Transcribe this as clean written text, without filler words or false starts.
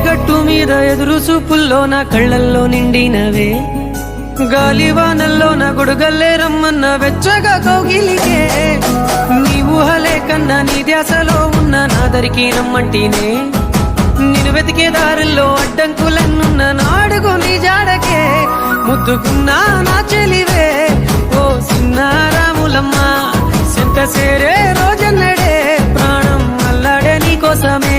గట్టు మీద ఎదురు చూపుల్లో నా కళ్ళల్లో నిండినవే గాలివానల్లో నా గొడుగల్లే రమ్మన్న వెచ్చగా కౌగిలికే నీ ఊహలే కన్నా నీ ధ్యాసలో ఉన్న నాదరికి రమ్మంటేనే నేను వెతికే దారుల్లో అడ్డంకులన్నున్న నాడుగు నీ జాడకే ముద్దుకున్నా నా చెలివే ఓ సిన్నారాములమ్మ సెంత సేరే రోజన్నడే ప్రాణం అల్లాడే నీ కోసమే